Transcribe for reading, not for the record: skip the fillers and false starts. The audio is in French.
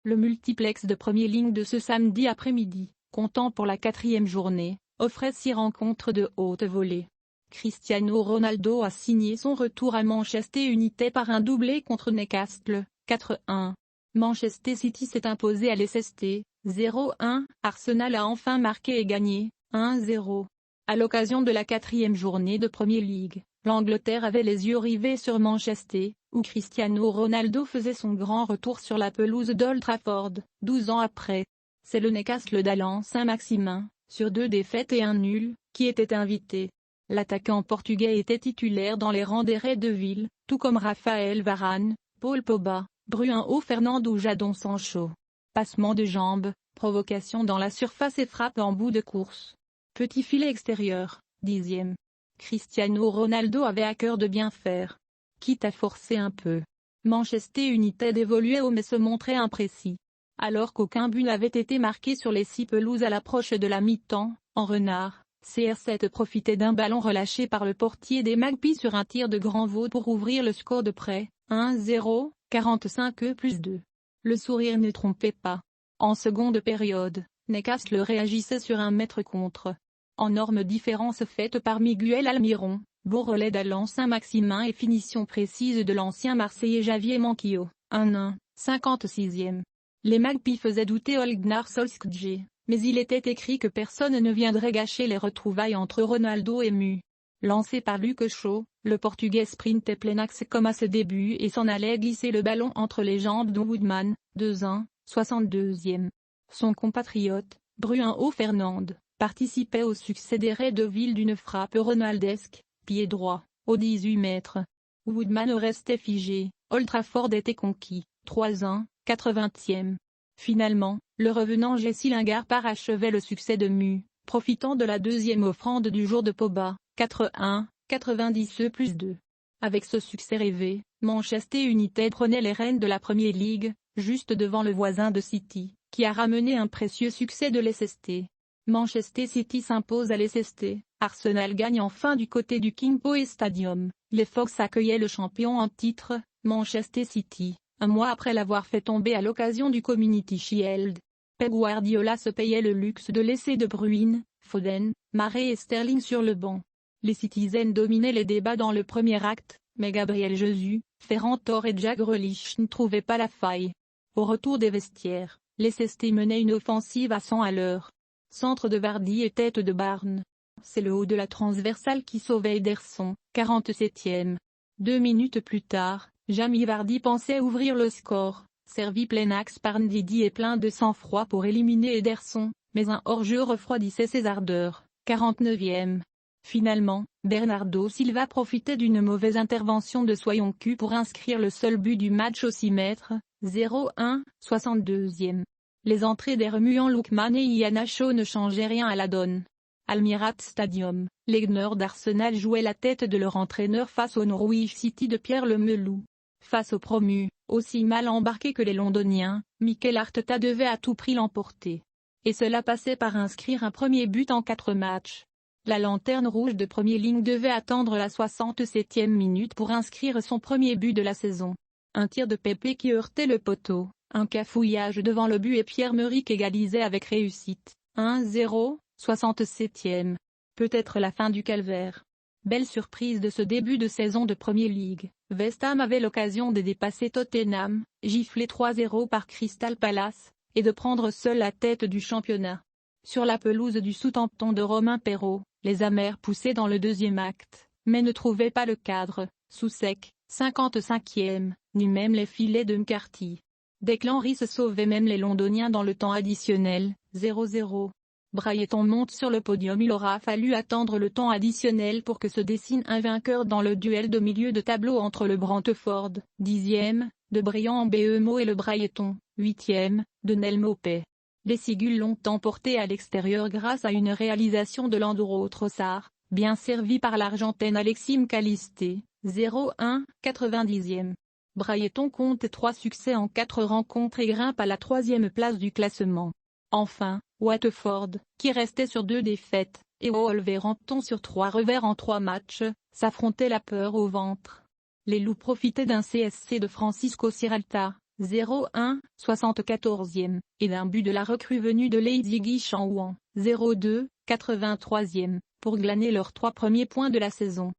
Le multiplex de Premier Ligue de ce samedi après-midi, comptant pour la 4e journée, offrait 6 rencontres de haute volée. Cristiano Ronaldo a signé son retour à Manchester United par un doublé contre Newcastle, 4-1. Manchester City s'est imposé à Leicester, 0-1. Arsenal a enfin marqué et gagné, 1-0. À l'occasion de la 4e journée de Premier League, l'Angleterre avait les yeux rivés sur Manchester, où Cristiano Ronaldo faisait son grand retour sur la pelouse d'Old Trafford, 12 ans après. C'est le Newcastle d'Alain Saint-Maximin, sur 2 défaites et un nul, qui était invité. L'attaquant portugais était titulaire dans les rangs des Reds de Ville, tout comme Raphaël Varane, Paul Pogba, Bruno Fernandes ou Jadon Sancho. Passement de jambes, provocation dans la surface et frappe en bout de course. Petit filet extérieur, 10e. Cristiano Ronaldo avait à cœur de bien faire. Quitte à forcer un peu. Manchester United évoluait haut mais se montrait imprécis. Alors qu'aucun but n'avait été marqué sur les 6 pelouses à l'approche de la mi-temps, en renard, CR7 profitait d'un ballon relâché par le portier des Magpies sur un tir de Grand Vaud pour ouvrir le score de près, 1-0, 45+2. Le sourire ne trompait pas. En seconde période, Newcastle réagissait sur un mètre contre. Énorme différence faite par Miguel Almiron, beau relais d'Alain Saint-Maximin et finition précise de l'ancien Marseillais Javier Manquillo, 1-1, 56e. Les Magpies faisaient douter Ole Gunnar Solskjaer, mais il était écrit que personne ne viendrait gâcher les retrouvailles entre Ronaldo et Mu. Lancé par Luke Shaw, le Portugais sprintait plein axe comme à ses débuts et s'en allait glisser le ballon entre les jambes de Woodman, 2-1, 62e. Son compatriote, Bruno Fernandes, participait au succès des Reds de Ville d'une frappe ronaldesque, pied droit, au 18 mètres. Woodman restait figé, Old Trafford était conquis, 3-1, 80e. Finalement, le revenant Jesse Lingard parachevait le succès de Mu, profitant de la 2e offrande du jour de Pogba, 4-1, 90+2. Avec ce succès rêvé, Manchester United prenait les rênes de la Premier League, juste devant le voisin de City, qui a ramené un précieux succès de Leicester. Manchester City s'impose à Leicester, Arsenal gagne enfin du côté du King Power Stadium, les Fox accueillaient le champion en titre, Manchester City, un mois après l'avoir fait tomber à l'occasion du Community Shield. Pep Guardiola se payait le luxe de laisser De Bruyne, Foden, Mahrez et Sterling sur le banc. Les Citizens dominaient les débats dans le premier acte, mais Gabriel Jesus, Ferran Torres et Jack Grealish ne trouvaient pas la faille. Au retour des vestiaires, Leicester menait une offensive à 100 à l'heure. Centre de Vardy et tête de Barnes. C'est le haut de la transversale qui sauvait Ederson, 47e. 2 minutes plus tard, Jamie Vardy pensait ouvrir le score, servi plein axe par Ndidi et plein de sang-froid pour éliminer Ederson, mais un hors-jeu refroidissait ses ardeurs, 49e. Finalement, Bernardo Silva profitait d'une mauvaise intervention de Soyuncu pour inscrire le seul but du match au 6 mètres, 0-1, 62e. Les entrées des remuants Lookman et Iheanacho ne changeaient rien à la donne. Al Mirat Stadium, les Gunners d'Arsenal jouaient la tête de leur entraîneur face au Norwich City de Pierre Lemelou. Face aux promus, aussi mal embarqués que les Londoniens, Mikel Arteta devait à tout prix l'emporter. Et cela passait par inscrire un premier but en 4 matchs. La lanterne rouge de Premier League devait attendre la 67e minute pour inscrire son premier but de la saison. Un tir de Pepe qui heurtait le poteau, un cafouillage devant le but et Pierre-Emerick égalisait avec réussite, 1-0, 67e. Peut-être la fin du calvaire. Belle surprise de ce début de saison de Premier League, West Ham avait l'occasion de dépasser Tottenham, giflé 3-0 par Crystal Palace, et de prendre seul la tête du championnat. Sur la pelouse du Southampton de Romain Perrault, les Amers poussaient dans le deuxième acte, mais ne trouvaient pas le cadre, Soucek, 55e, ni même les filets de McCarthy. Declan Rice sauvait même les Londoniens dans le temps additionnel, 0-0. Brighton monte sur le podium. Il aura fallu attendre le temps additionnel pour que se dessine un vainqueur dans le duel de milieu de tableau entre le Brentford, 10e, de Brian Mbeumo et le Brighton, 8e, de Neil Maupay. Les Ciguls l'ont emporté à l'extérieur grâce à une réalisation de Leandro Trossard, bien servi par l'Argentin Alexis McAllister, 0-1, 90e. Brighton compte 3 succès en 4 rencontres et grimpe à la 3e place du classement. Enfin, Watford, qui restait sur 2 défaites, et Wolverhampton sur 3 revers en 3 matchs, s'affrontaient la peur au ventre. Les Loups profitaient d'un CSC de Francisco Ciralta, 0-1, 74e, et d'un but de la recrue venue de Lady Guichanouan, 0-2, 83e, pour glaner leurs 3 premiers points de la saison.